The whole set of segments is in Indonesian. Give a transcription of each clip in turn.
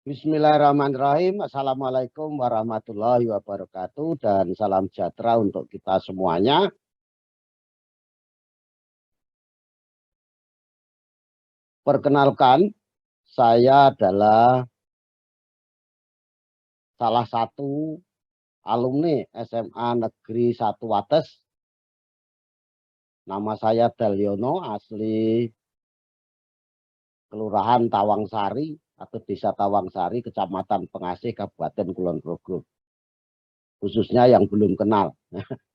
Bismillahirrahmanirrahim. Assalamualaikum warahmatullahi wabarakatuh dan salam sejahtera untuk kita semuanya. Perkenalkan, saya adalah salah satu alumni SMA Negeri 1 Wates. Nama saya Dalyono, asli Kelurahan Tawangsari atau Desa Tawangsari, Kecamatan Pengasih, Kabupaten Kulon Progo. Khususnya yang belum kenal,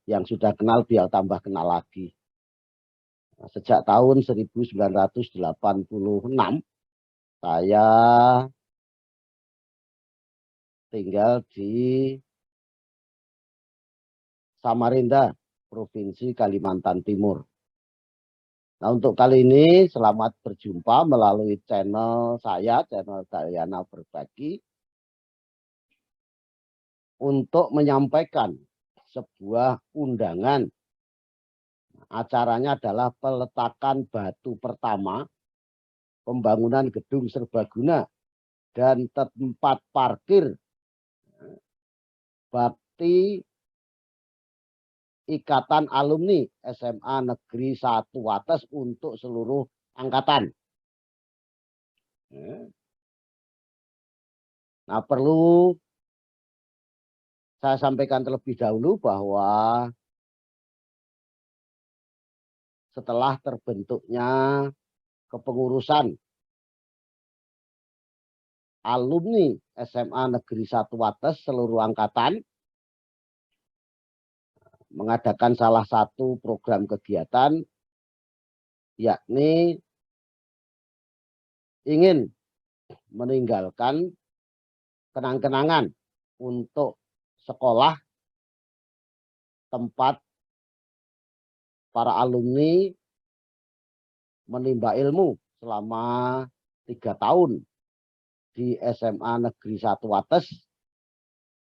yang sudah kenal biar tambah kenal lagi. Sejak tahun 1986, saya tinggal di Samarinda, Provinsi Kalimantan Timur. Nah, untuk kali ini selamat berjumpa melalui channel saya, channel Dalyana Berbagi, untuk menyampaikan sebuah undangan. Acaranya adalah peletakan batu pertama pembangunan gedung serbaguna dan tempat parkir bakti Ikatan Alumni SMA Negeri 1 Wates untuk seluruh angkatan. Nah, perlu saya sampaikan terlebih dahulu bahwa setelah terbentuknya kepengurusan alumni SMA Negeri 1 Wates seluruh angkatan mengadakan salah satu program kegiatan, yakni ingin meninggalkan kenang-kenangan untuk sekolah tempat para alumni menimba ilmu selama 3 tahun di SMA Negeri 1 Wates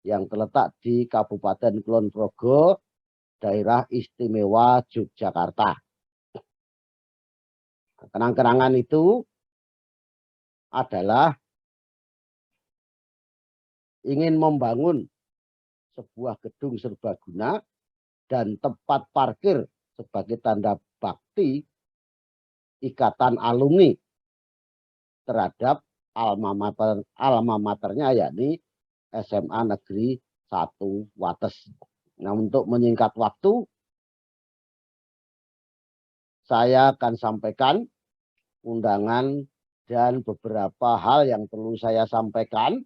yang terletak di Kabupaten Kulon Progo, Daerah Istimewa Yogyakarta. Kenang-kenangan itu adalah ingin membangun sebuah gedung serbaguna dan tempat parkir sebagai tanda bakti Ikatan Alumni terhadap alma maternya, yakni SMA Negeri 1 Wates. Nah, untuk menyingkat waktu, saya akan sampaikan undangan dan beberapa hal yang perlu saya sampaikan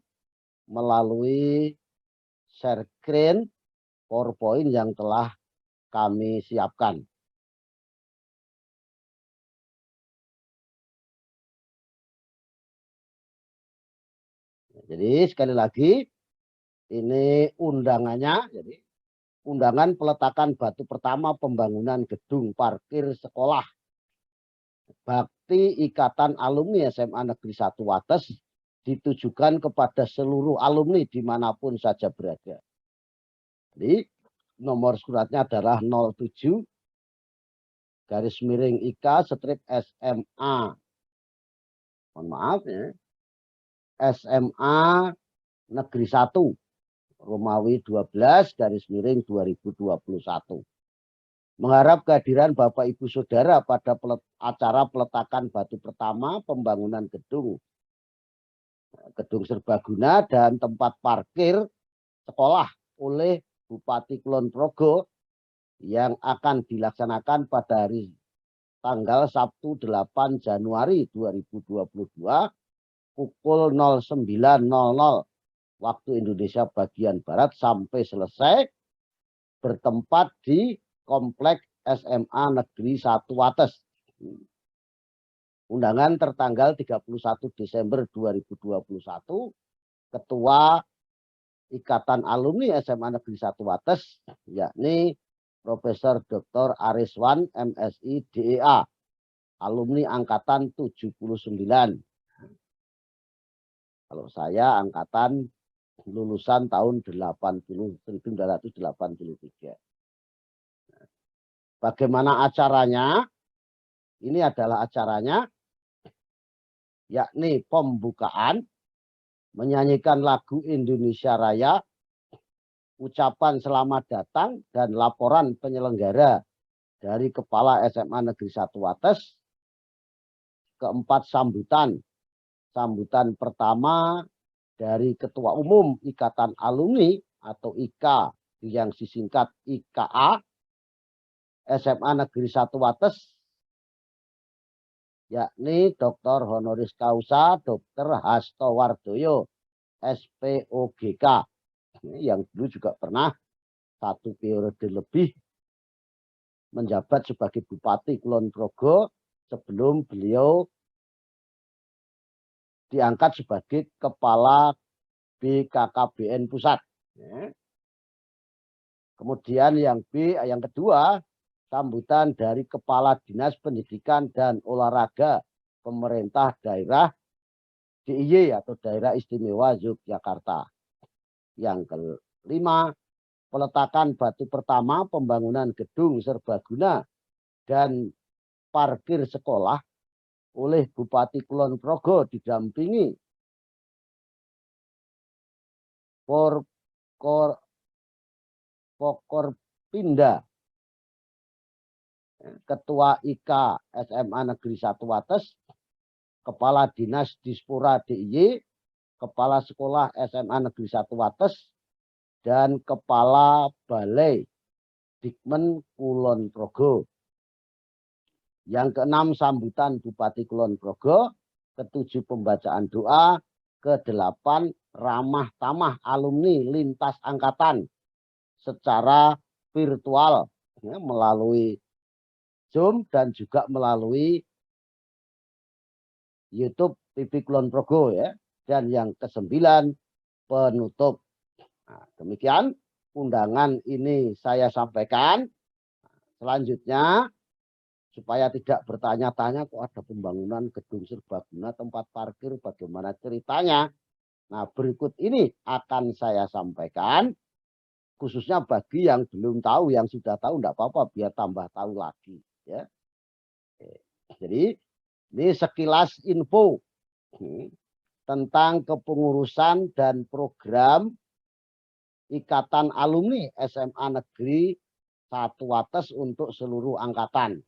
melalui share screen PowerPoint yang telah kami siapkan. Jadi sekali lagi, ini undangannya. Jadi undangan peletakan batu pertama pembangunan gedung parkir sekolah bakti Ikatan Alumni SMA Negeri 1 Wates ditujukan kepada seluruh alumni dimanapun saja berada. Jadi nomor suratnya adalah 07 garis miring IK strip SMA. Mohon maaf ya. SMA Negeri 1 Romawi 12 garis miring 2021. Mengharap kehadiran Bapak Ibu Saudara pada acara peletakan batu pertama pembangunan gedung serbaguna dan tempat parkir sekolah oleh Bupati Kulon Progo yang akan dilaksanakan pada hari tanggal Sabtu 8 Januari 2022 pukul 09.00 waktu Indonesia bagian Barat sampai selesai, bertempat di Komplek SMA Negeri 1 Wates. Undangan tertanggal 31 Desember 2021, Ketua Ikatan Alumni SMA Negeri 1 Wates, yakni Profesor Dr. Ariswan MSI DEA, alumni angkatan 79. Kalau saya angkatan lulusan tahun 1983. Bagaimana acaranya? Ini adalah acaranya, yakni pembukaan menyanyikan lagu Indonesia Raya, ucapan selamat datang, dan laporan penyelenggara dari Kepala SMA Negeri 1 Wates. Keempat, sambutan. Sambutan pertama dari Ketua Umum Ikatan Alumni atau IKA yang disingkat IKA SMA Negeri 1 Wates, yakni Dr. Honoris Causa Dr. Hasto Wardoyo SPOGK, yang dulu juga pernah 1 periode lebih menjabat sebagai Bupati Kulon Progo sebelum beliau diangkat sebagai Kepala BKKBN Pusat. Kemudian yang kedua, sambutan dari Kepala Dinas Pendidikan dan Olahraga Pemerintah Daerah DIY atau Daerah Istimewa Yogyakarta. Yang kelima, peletakan batu pertama pembangunan gedung serbaguna dan parkir sekolah oleh Bupati Kulon Progo didampingi Forkopimda, Ketua IKA SMA Negeri 1 Wates, Kepala Dinas Dispora DIY, Kepala Sekolah SMA Negeri 1 Wates, dan Kepala Balai Dikmen Kulon Progo. Yang keenam, sambutan Bupati Kulon Progo. Ketujuh, pembacaan doa. Kedelapan, ramah tamah alumni lintas angkatan secara virtual, ya, melalui Zoom dan juga melalui YouTube TV Kulon Progo, ya. Dan yang kesembilan, penutup. Nah, demikian undangan ini saya sampaikan. Selanjutnya, supaya tidak bertanya-tanya kok ada pembangunan gedung serbaguna, tempat parkir, bagaimana ceritanya. Nah, berikut ini akan saya sampaikan, khususnya bagi yang belum tahu, yang sudah tahu enggak apa-apa, biar tambah tahu lagi. Ya. Jadi, ini sekilas info tentang kepengurusan dan program Ikatan Alumni SMA Negeri 1 Wates untuk seluruh angkatan.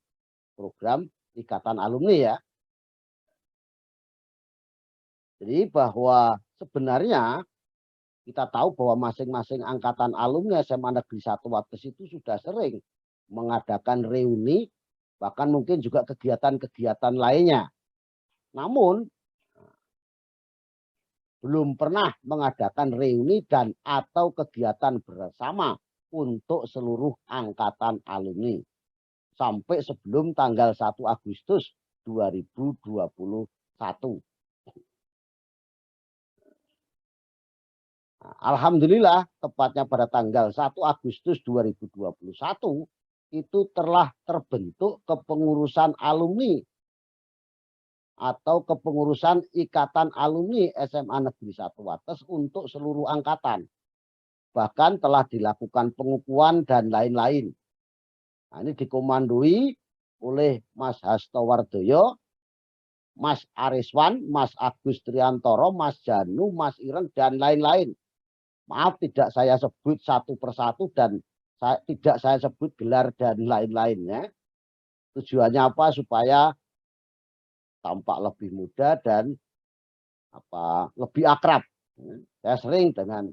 Program Ikatan Alumni, ya. Jadi bahwa sebenarnya kita tahu bahwa masing-masing angkatan alumni SMA Negeri 1 Wates itu sudah sering mengadakan reuni, bahkan mungkin juga kegiatan-kegiatan lainnya. Namun belum pernah mengadakan reuni dan atau kegiatan bersama untuk seluruh angkatan alumni sampai sebelum tanggal 1 Agustus 2021. Alhamdulillah, tepatnya pada tanggal 1 Agustus 2021 itu telah terbentuk kepengurusan alumni atau kepengurusan Ikatan Alumni SMA Negeri 1 Wates untuk seluruh angkatan. Bahkan telah dilakukan pengukuhan dan lain-lain. Nah, ini dikomandoi oleh Mas Hasto Wardoyo, Mas Ariswan, Mas Agus Triantoro, Mas Janu, Mas Ireng, dan lain-lain. Maaf, tidak saya sebut satu persatu dan tidak saya sebut gelar dan lain-lainnya. Tujuannya apa? Supaya tampak lebih mudah dan lebih akrab. Saya sering dengan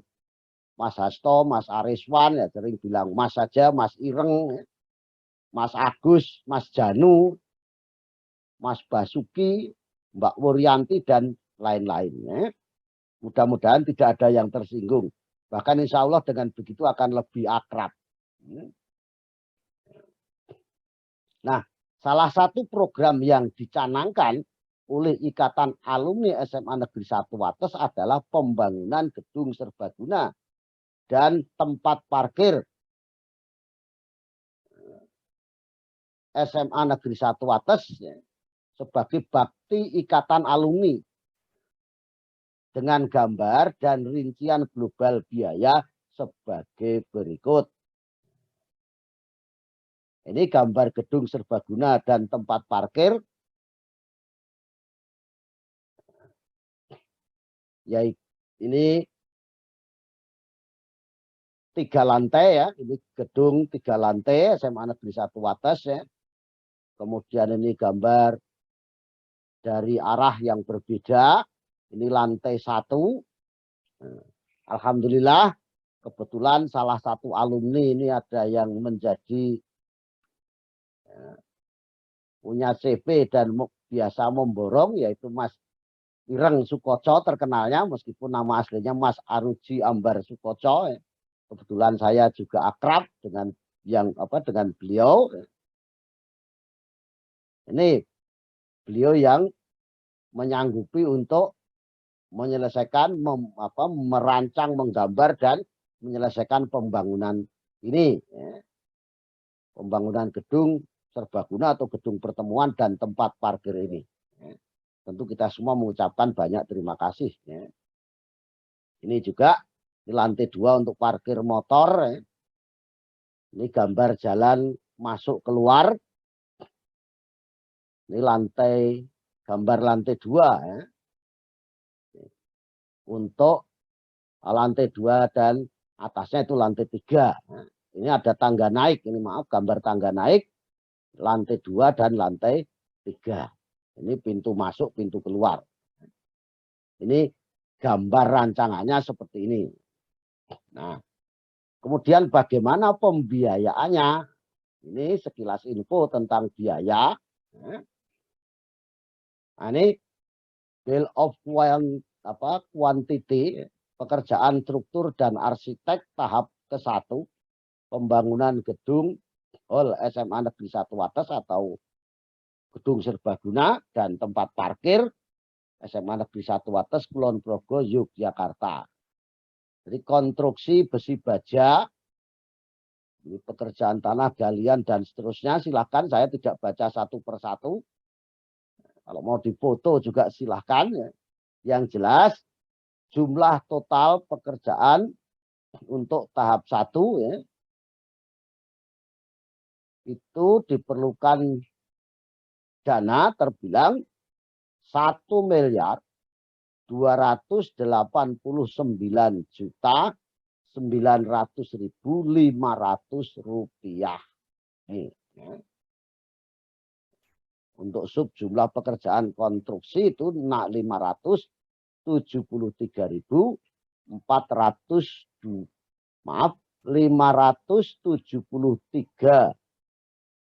Mas Hasto, Mas Ariswan, ya sering bilang Mas saja, Mas Ireng, Mas Agus, Mas Janu, Mas Basuki, Mbak Wuryanti, dan lain-lainnya. Mudah-mudahan tidak ada yang tersinggung. Bahkan insya Allah dengan begitu akan lebih akrab. Nah, salah satu program yang dicanangkan oleh Ikatan Alumni SMA Negeri 1 Wates adalah pembangunan gedung serbaguna dan tempat parkir SMA Negeri 1 Wates sebagai bakti Ikatan Alumni dengan gambar dan rincian global biaya sebagai berikut. Ini gambar gedung serbaguna dan tempat parkir, yaitu Ini 3 lantai ya, ini gedung 3 lantai SMA Negeri 1 Wates ya. Kemudian ini gambar dari arah yang berbeda. Ini lantai 1. Alhamdulillah kebetulan salah satu alumni ini ada yang menjadi punya CV dan biasa memborong, yaitu Mas Ireng Sukoco terkenalnya, meskipun nama aslinya Mas Aruji Ambar Sukoco. Kebetulan saya juga akrab dengan dengan beliau. Ini beliau yang menyanggupi untuk menyelesaikan, merancang, menggambar dan menyelesaikan pembangunan ini. Pembangunan gedung serbaguna atau gedung pertemuan dan tempat parkir ini. Tentu kita semua mengucapkan banyak terima kasih. Ini juga di lantai 2 untuk parkir motor. Ini gambar jalan masuk keluar. Ini gambar lantai 2. Untuk lantai 2 dan atasnya itu lantai 3. Ini ada tangga naik. Ini maaf, gambar tangga naik. Lantai 2 dan lantai 3. Ini pintu masuk, pintu keluar. Ini gambar rancangannya seperti ini. Nah, kemudian bagaimana pembiayaannya? Ini sekilas info tentang biaya. Nah, ini bill of quantity, pekerjaan struktur dan arsitek tahap ke-1, pembangunan gedung hall SMA Negeri 1 Wates atau gedung serbaguna dan tempat parkir SMA Negeri 1 Wates Kulon Progo Yogyakarta. Jadi konstruksi besi baja, ini pekerjaan tanah, galian dan seterusnya, silakan, saya tidak baca satu persatu. Kalau mau difoto juga silakan. Yang jelas jumlah total pekerjaan untuk tahap 1 ya, itu diperlukan dana terbilang 1.289.900.500 rupiah. Nih, ya. Untuk sub jumlah pekerjaan konstruksi itu 573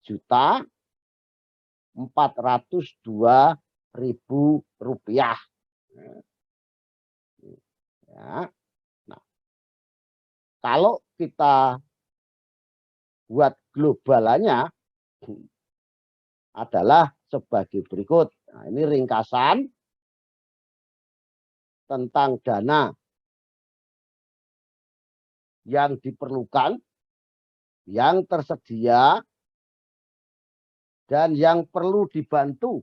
juta 402.000 rupiah. Ya. Nah, kalau kita buat globalannya adalah sebagai berikut. Nah, ini ringkasan tentang dana yang diperlukan, yang tersedia, dan yang perlu dibantu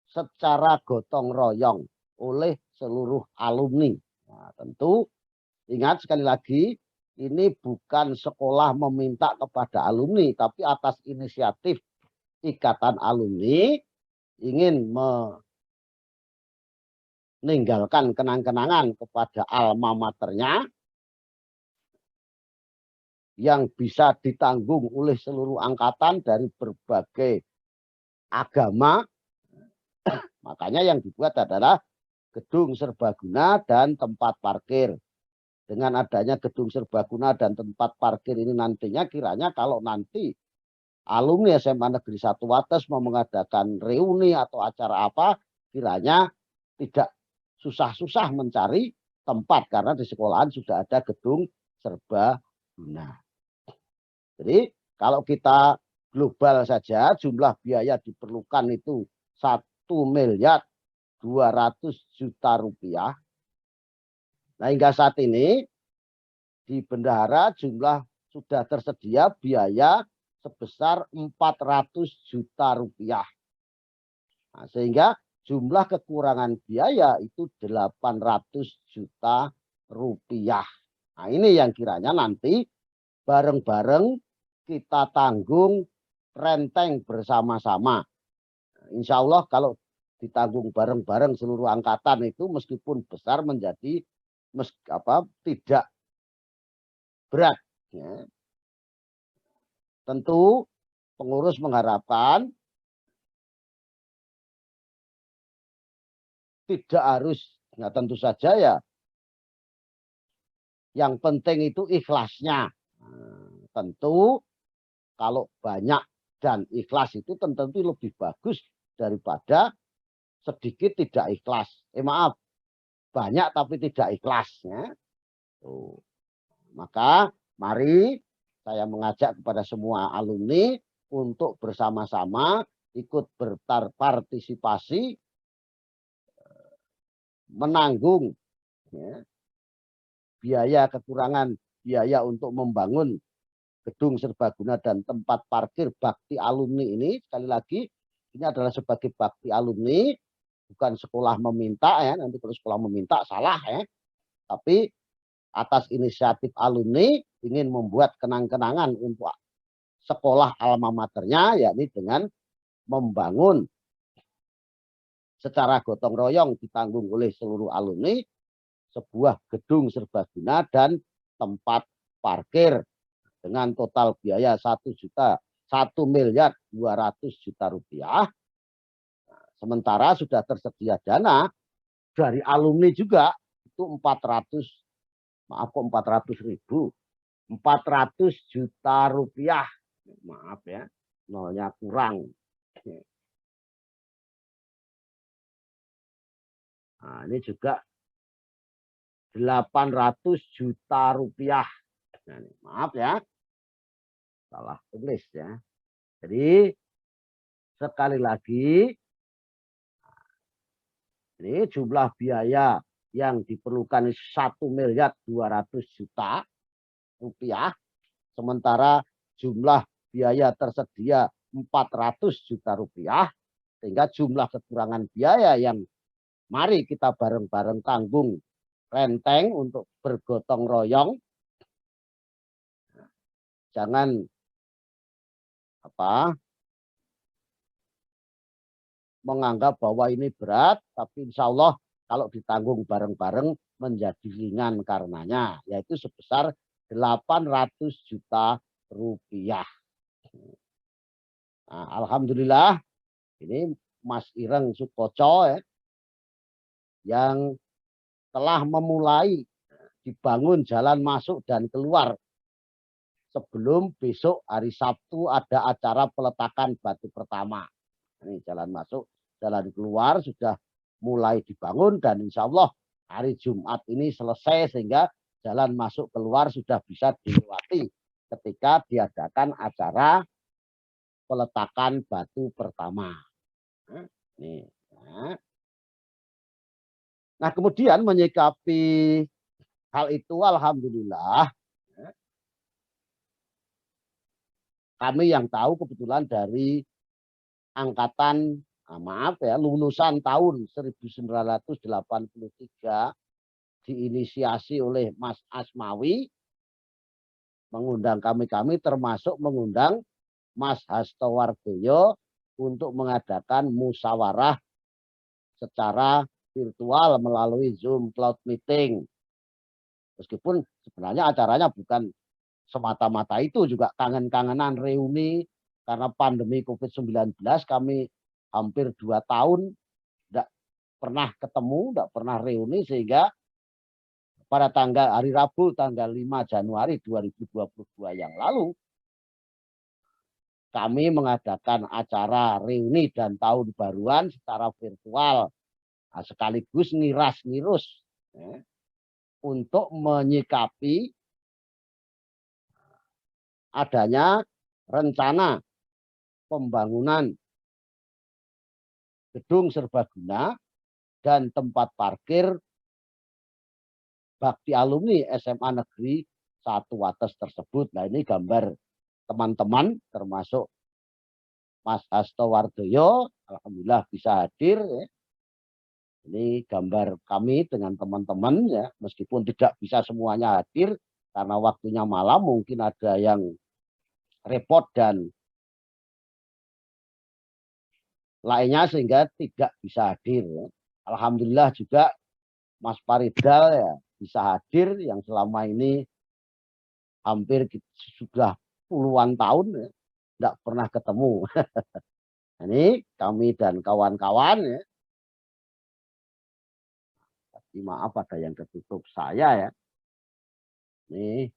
secara gotong royong oleh seluruh alumni. Nah, tentu ingat sekali lagi, ini bukan sekolah meminta kepada alumni, tapi atas inisiatif Ikatan Alumni ingin meninggalkan kenang-kenangan kepada alma maternya yang bisa ditanggung oleh seluruh angkatan dari berbagai agama. Makanya yang dibuat adalah gedung serbaguna dan tempat parkir. Dengan adanya gedung serbaguna dan tempat parkir ini nantinya, kiranya kalau nanti alumni SMA Negeri 1 Wates mau mengadakan reuni atau acara apa, kiranya tidak susah-susah mencari tempat karena di sekolahan sudah ada gedung serbaguna. Jadi kalau kita global saja jumlah biaya diperlukan itu 1.200.000.000 rupiah. Nah, hingga saat ini di bendahara jumlah sudah tersedia biaya sebesar 400 juta rupiah. Nah, sehingga jumlah kekurangan biaya itu 800 juta rupiah. Nah, ini yang kiranya nanti bareng-bareng kita tanggung renteng bersama-sama. Insya Allah kalau ditanggung bareng-bareng seluruh angkatan itu meskipun besar menjadi tidak berat. Ya. Tentu pengurus mengharapkan tidak harus, nah tentu saja ya, yang penting itu ikhlasnya. Tentu kalau banyak dan ikhlas itu tentu lebih bagus daripada sedikit tidak ikhlas. Maaf, banyak tapi tidak ikhlas. Ya. Maka mari saya mengajak kepada semua alumni untuk bersama-sama ikut berpartisipasi menanggung ya, biaya kekurangan biaya untuk membangun gedung serbaguna dan tempat parkir bakti alumni ini. Sekali lagi, ini adalah sebagai bakti alumni, bukan sekolah meminta ya. Nanti kalau sekolah meminta salah ya. Tapi atas inisiatif alumni ingin membuat kenang-kenangan untuk sekolah alma maternya, yakni dengan membangun secara gotong royong ditanggung oleh seluruh alumni sebuah gedung serbaguna dan tempat parkir dengan total biaya 1.200.000.000 rupiah. Sementara sudah tersedia dana dari alumni juga itu 400 juta rupiah. Maaf ya, nolnya kurang. Nah, ini juga 800 juta rupiah. Nah, maaf ya, salah tulis ya. Jadi sekali lagi, ini jumlah biaya yang diperlukan 1.200.000.000 rupiah, sementara jumlah biaya tersedia 400 juta rupiah, sehingga jumlah kekurangan biaya yang mari kita bareng-bareng tanggung renteng untuk bergotong royong. Jangan menganggap bahwa ini berat, tapi insya Allah kalau ditanggung bareng-bareng menjadi ringan karenanya, yaitu sebesar 800 juta rupiah. Nah, alhamdulillah ini Mas Ireng Sukoco ya, yang telah memulai dibangun jalan masuk dan keluar sebelum besok hari Sabtu ada acara peletakan batu pertama. Ini jalan masuk, jalan keluar sudah mulai dibangun dan insya Allah hari Jumat ini selesai sehingga jalan masuk keluar sudah bisa dilewati ketika diadakan acara peletakan batu pertama. Nah, kemudian menyikapi hal itu alhamdulillah kami yang tahu kebetulan dari angkatan lulusan tahun 1983 diinisiasi oleh Mas Asmawi mengundang kami termasuk mengundang Mas Hasto Wardoyo untuk mengadakan musyawarah secara virtual melalui Zoom Cloud Meeting. Meskipun sebenarnya acaranya bukan semata-mata itu, juga kangen-kangenan reuni karena pandemi COVID-19 kami hampir 2 tahun tidak pernah ketemu, tidak pernah reuni, sehingga pada hari Rabu tanggal 5 Januari 2022 yang lalu kami mengadakan acara reuni dan tahun baruan secara virtual, sekaligus ngiras-ngirus ya, untuk menyikapi adanya rencana pembangunan gedung serbaguna dan tempat parkir bakti alumni SMA Negeri 1 Wates tersebut. Nah, ini gambar teman-teman termasuk Mas Hasto Wardoyo, alhamdulillah bisa hadir ya. Ini gambar kami dengan teman-teman ya, meskipun tidak bisa semuanya hadir karena waktunya malam, mungkin ada yang repot dan lainnya sehingga tidak bisa hadir. Alhamdulillah juga Mas Paridal ya bisa hadir yang selama ini hampir sudah puluhan tahun ya, tidak pernah ketemu. Ini kami dan kawan-kawan ya. Tapi maaf ada yang ketutup saya ya. Nih,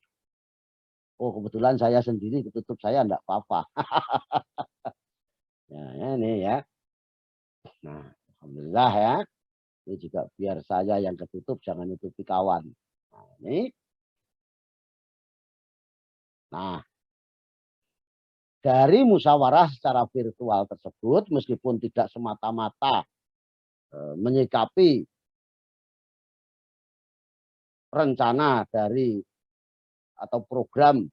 oh kebetulan saya sendiri ketutup saya enggak apa-apa. Ya, ini ya. Nah, alhamdulillah ya. Ini juga biar saya yang ketutup, jangan nutupi kawan. Nah, ini. Nah, dari musyawarah secara virtual tersebut, meskipun tidak semata-mata menyikapi rencana dari atau program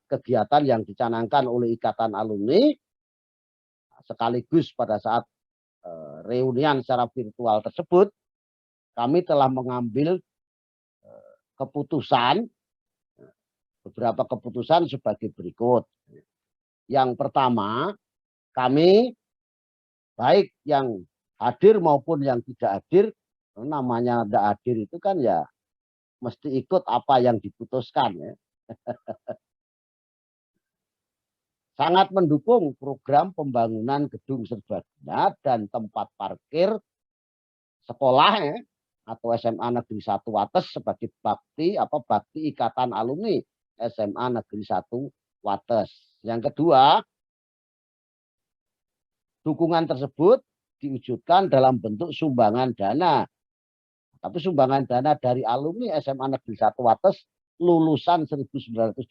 kegiatan yang dicanangkan oleh Ikatan Alumni, sekaligus pada saat reunian secara virtual tersebut, kami telah mengambil keputusan, beberapa keputusan sebagai berikut. Yang pertama, kami baik yang hadir maupun yang tidak hadir, namanya tidak hadir itu kan ya mesti ikut apa yang diputuskan ya. Sangat mendukung program pembangunan gedung serbaguna dan tempat parkir sekolah ya, atau SMA Negeri 1 Wates sebagai bakti Ikatan Alumni SMA Negeri 1 Wates. Yang kedua, dukungan tersebut diwujudkan dalam bentuk sumbangan dana. Tapi sumbangan dana dari alumni SMA Negeri 1 Wates lulusan 1983.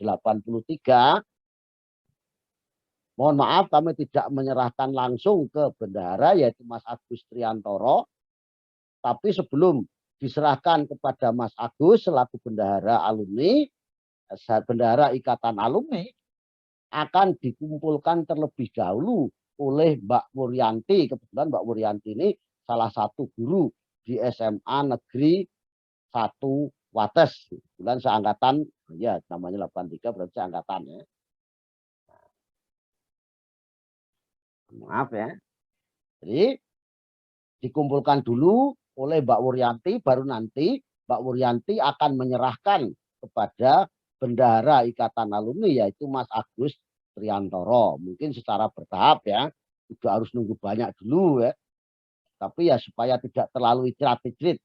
Mohon maaf kami tidak menyerahkan langsung ke bendahara yaitu Mas Agus Triantoro. Tapi sebelum diserahkan kepada Mas Agus selaku bendahara alumni, bendahara Ikatan Alumni akan dikumpulkan terlebih dahulu oleh Mbak Wuryanti. Kebetulan Mbak Wuryanti ini salah satu guru di SMA Negeri 1 Wates. Kebetulan seangkatan, ya namanya 83 berarti seangkatan ya. Maaf ya. Jadi dikumpulkan dulu oleh Mbak Wuryanti, baru nanti Mbak Wuryanti akan menyerahkan kepada bendahara Ikatan Alumni yaitu Mas Agus Triantoro. Mungkin secara bertahap ya, juga harus nunggu banyak dulu ya. Tapi ya supaya tidak terlalu icrat-icrit.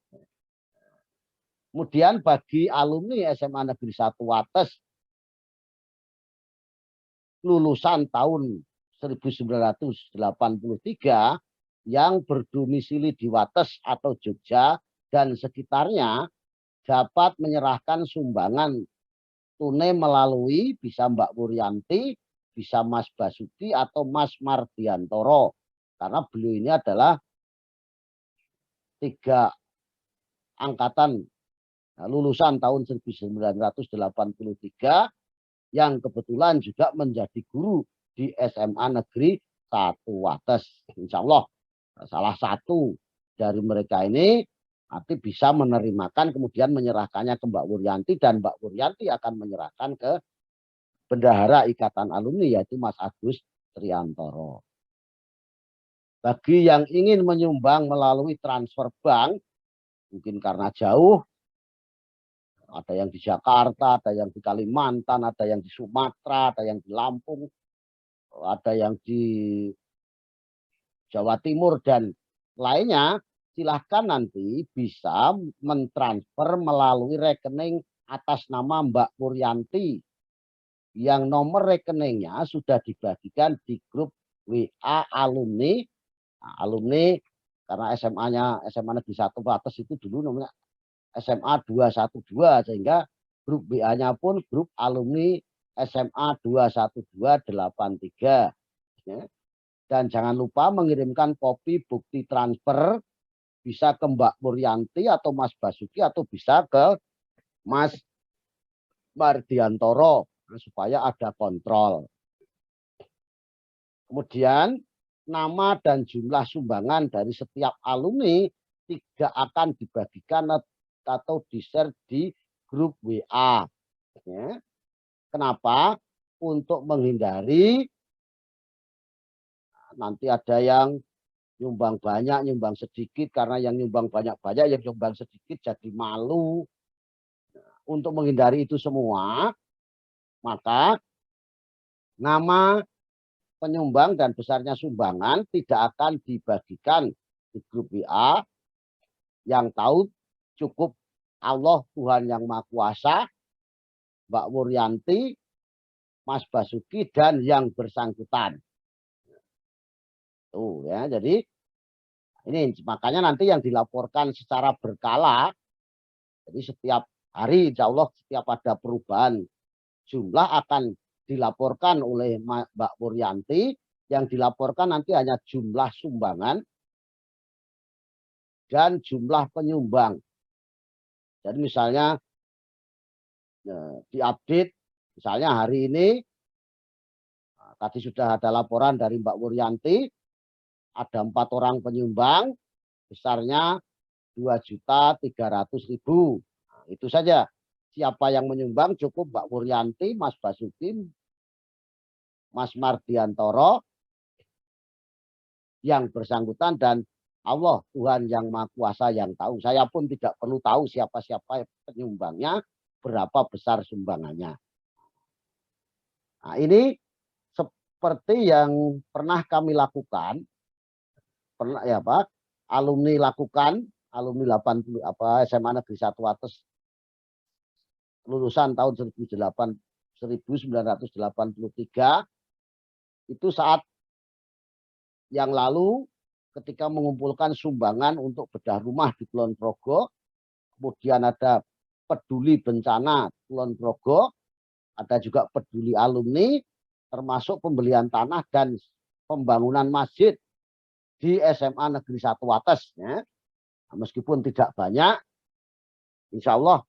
Kemudian bagi alumni SMA Negeri 1 Wates lulusan tahun 1983 yang berdomisili di Wates atau Jogja dan sekitarnya dapat menyerahkan sumbangan tunai melalui bisa Mbak Wuryanti, bisa Mas Basuki atau Mas Mardiantoro. Karena beliau ini adalah 3 angkatan lulusan tahun 1983 yang kebetulan juga menjadi guru di SMA Negeri 1 Wates. Insya Allah salah satu dari mereka ini nanti bisa menerimakan kemudian menyerahkannya ke Mbak Wuryanti dan Mbak Wuryanti akan menyerahkan ke bendahara Ikatan Alumni yaitu Mas Agus Triantoro. Bagi yang ingin menyumbang melalui transfer bank, mungkin karena jauh, ada yang di Jakarta, ada yang di Kalimantan, ada yang di Sumatera, ada yang di Lampung, ada yang di Jawa Timur dan lainnya, silahkan nanti bisa mentransfer melalui rekening atas nama Mbak Wuryanti yang nomor rekeningnya sudah dibagikan di grup WA alumni. Nah, alumni karena SMA Negeri 1 Wates itu dulu namanya SMA 212 sehingga grup WA-nya pun grup alumni SMA 21283 ya. Dan jangan lupa mengirimkan kopi bukti transfer bisa ke Mbak Wuryanti atau Mas Basuki atau bisa ke Mas Mardiantoro supaya ada kontrol. Kemudian nama dan jumlah sumbangan dari setiap alumni tidak akan dibagikan atau di-share di grup WA. Ya. Kenapa? Untuk menghindari nanti ada yang nyumbang banyak, nyumbang sedikit, karena yang nyumbang banyak-banyak, yang nyumbang sedikit jadi malu. Untuk menghindari itu semua, maka nama penyumbang dan besarnya sumbangan tidak akan dibagikan di grup WA. Yang tahu cukup Allah, Tuhan Yang Maha Kuasa, Mbak Wuryanti, Mas Basuki, dan yang bersangkutan. Tuh ya, jadi ini makanya nanti yang dilaporkan secara berkala. Jadi setiap hari insya Allah setiap ada perubahan jumlah akan dilaporkan oleh Mbak Wuryanti. Yang dilaporkan nanti hanya jumlah sumbangan dan jumlah penyumbang. Jadi misalnya diupdate, misalnya hari ini tadi sudah ada laporan dari Mbak Wuryanti, ada 4 orang penyumbang, besarnya 2.300.000. Nah, itu saja. Siapa yang menyumbang cukup Mbak Wuryanti, Mas Basuki, Mas Mardiantoro, yang bersangkutan, dan Allah, Tuhan Yang Maha Kuasa yang tahu. Saya pun tidak perlu tahu siapa-siapa penyumbangnya, berapa besar sumbangannya. Nah, ini seperti yang pernah kami lakukan, pernah ya Pak, alumni lakukan, alumni 80 SMA Negeri 1 Wates lulusan tahun 1983, itu saat yang lalu ketika mengumpulkan sumbangan untuk bedah rumah di Kulon Progo, kemudian ada peduli bencana Kulon Progo, ada juga peduli alumni, termasuk pembelian tanah dan pembangunan masjid di SMA Negeri 1 Wates. Ya. Meskipun tidak banyak, insya Allah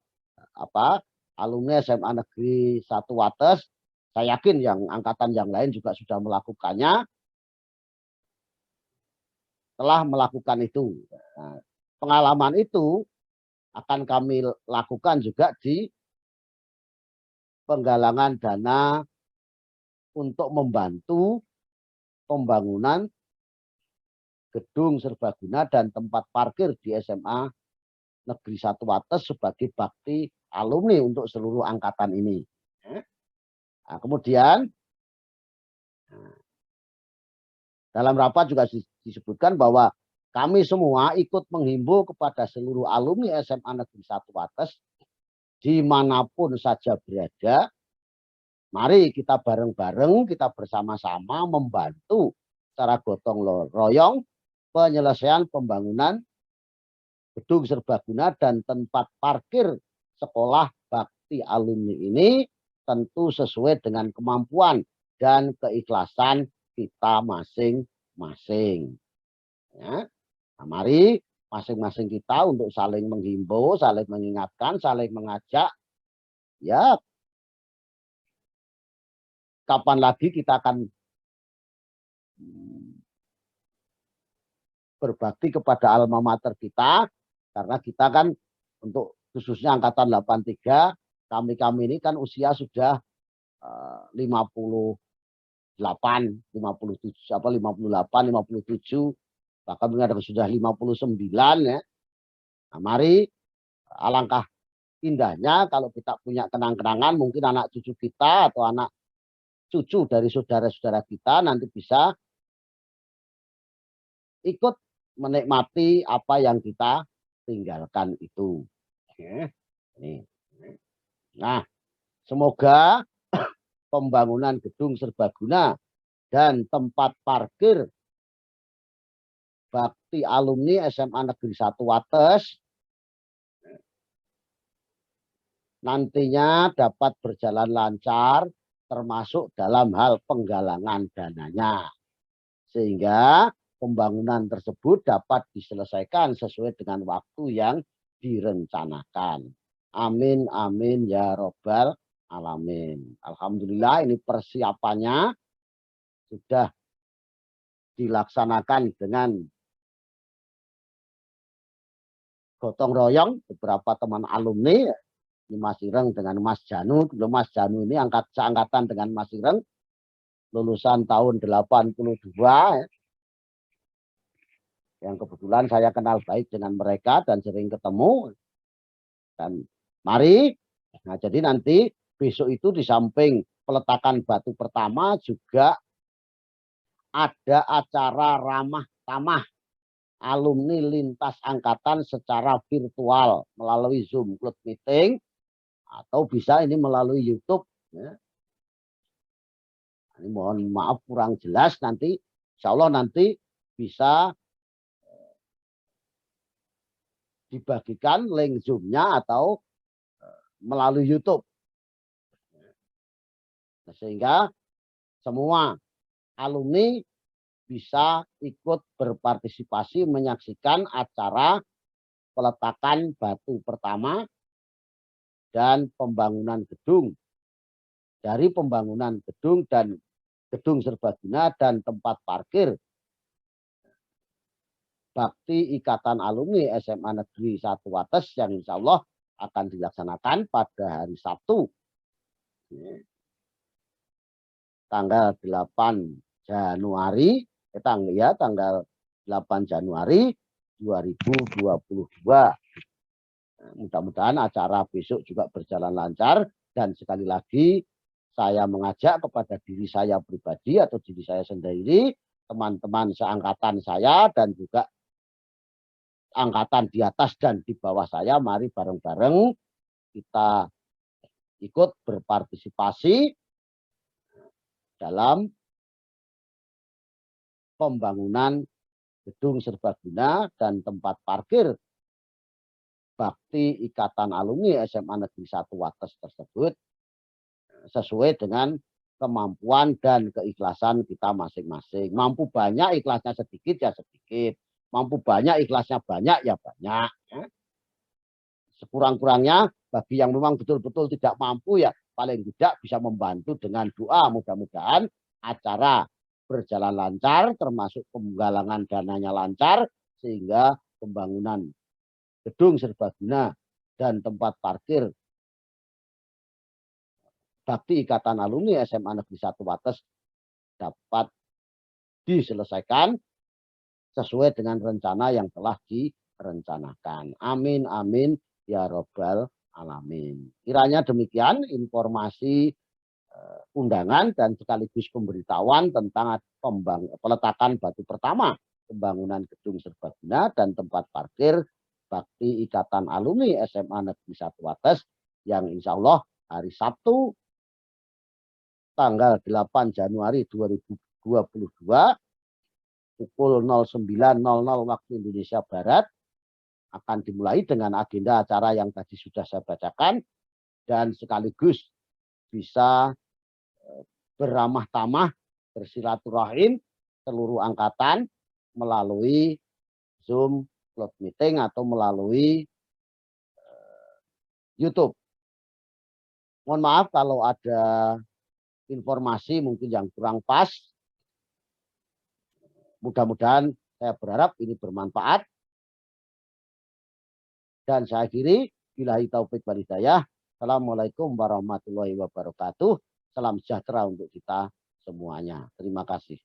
alumni SMA Negeri 1 Wates, saya yakin yang angkatan yang lain juga sudah melakukannya, telah melakukan itu. Nah, pengalaman itu akan kami lakukan juga di penggalangan dana untuk membantu pembangunan gedung serbaguna dan tempat parkir di SMA Negeri 1 Wates sebagai bakti alumni untuk seluruh angkatan ini. Nah, kemudian dalam rapat juga disebutkan bahwa kami semua ikut menghimbau kepada seluruh alumni SMA Negeri 1 Wates dimanapun saja berada, mari kita bareng-bareng, kita bersama-sama membantu secara gotong royong penyelesaian pembangunan gedung serbaguna dan tempat parkir sekolah bakti alumni ini, tentu sesuai dengan kemampuan dan keikhlasan kita masing-masing. Ya. Nah, mari masing-masing kita untuk saling menghimbau, saling mengingatkan, saling mengajak. Ya, kapan lagi kita akan berbakti kepada alma mater kita, karena kita kan untuk khususnya angkatan 83, kami ini kan usia sudah 58, 57, 58, 57, bahkan ada sudah 59 ya. Nah, mari alangkah indahnya kalau kita punya kenang-kenangan, mungkin anak cucu kita atau anak cucu dari saudara-saudara kita nanti bisa ikut menikmati apa yang kita tinggalkan itu. Oke. Nah, semoga pembangunan gedung serbaguna dan tempat parkir bakti alumni SMA Negeri 1 Wates nantinya dapat berjalan lancar, termasuk dalam hal penggalangan dananya, sehingga pembangunan tersebut dapat diselesaikan sesuai dengan waktu yang direncanakan. Amin, amin ya robbal alamin. Alhamdulillah ini persiapannya sudah dilaksanakan dengan gotong royong beberapa teman alumni, Mas Ireng dengan Mas Janu. Mas Janu ini seangkatan dengan Mas Ireng, lulusan tahun 82 ya. yang kebetulan saya kenal baik dengan mereka dan sering ketemu. Dan mari, nah jadi nanti besok itu di samping peletakan batu pertama juga ada acara ramah tamah alumni lintas angkatan secara virtual melalui Zoom Club Meeting atau bisa ini melalui YouTube. Ya. Ini mohon maaf kurang jelas, nanti insya Allah nanti bisa dibagikan link Zoom-nya atau melalui YouTube. Nah, sehingga semua alumni bisa ikut berpartisipasi menyaksikan acara peletakan batu pertama dan pembangunan gedung. Dari pembangunan gedung dan gedung serbaguna dan tempat parkir bakti Ikatan Alumni SMA Negeri 1 Wates yang insya Allah akan dilaksanakan pada hari Sabtu tanggal 8 Januari tanggal 8 Januari 2022. Mudah-mudahan acara besok juga berjalan lancar dan sekali lagi saya mengajak kepada diri saya pribadi atau diri saya sendiri, teman-teman seangkatan saya dan juga angkatan di atas dan di bawah saya, mari bareng-bareng kita ikut berpartisipasi dalam pembangunan gedung serbaguna dan tempat parkir bakti Ikatan Alumni SMA Negeri 1 Wates tersebut sesuai dengan kemampuan dan keikhlasan kita masing-masing. Mampu banyak, ikhlasnya sedikit ya sedikit. Mampu banyak, ikhlasnya banyak ya banyak. Sekurang-kurangnya bagi yang memang betul-betul tidak mampu ya paling tidak bisa membantu dengan doa. Mudah-mudahan acara berjalan lancar termasuk penggalangan dananya lancar sehingga pembangunan gedung serbaguna dan tempat parkir bakti Ikatan Alumni SMA Negeri 1 Wates dapat diselesaikan sesuai dengan rencana yang telah direncanakan. Amin, amin, ya robbal alamin. Kiranya demikian informasi undangan dan sekaligus pemberitahuan tentang peletakan batu pertama pembangunan gedung serbaguna dan tempat parkir bakti Ikatan Alumni SMA Negeri 1 Wates yang insya Allah hari Sabtu tanggal 8 Januari 2022 pukul 09.00 waktu Indonesia Barat akan dimulai dengan agenda acara yang tadi sudah saya bacakan dan sekaligus bisa beramah tamah bersilaturahim seluruh angkatan melalui Zoom Club Meeting atau melalui YouTube. Mohon maaf kalau ada informasi mungkin yang kurang pas. Mudah-mudahan saya berharap ini bermanfaat. Dan saya akhiri, billahi taufik wal hidayah. Assalamualaikum warahmatullahi wabarakatuh. Salam sejahtera untuk kita semuanya. Terima kasih.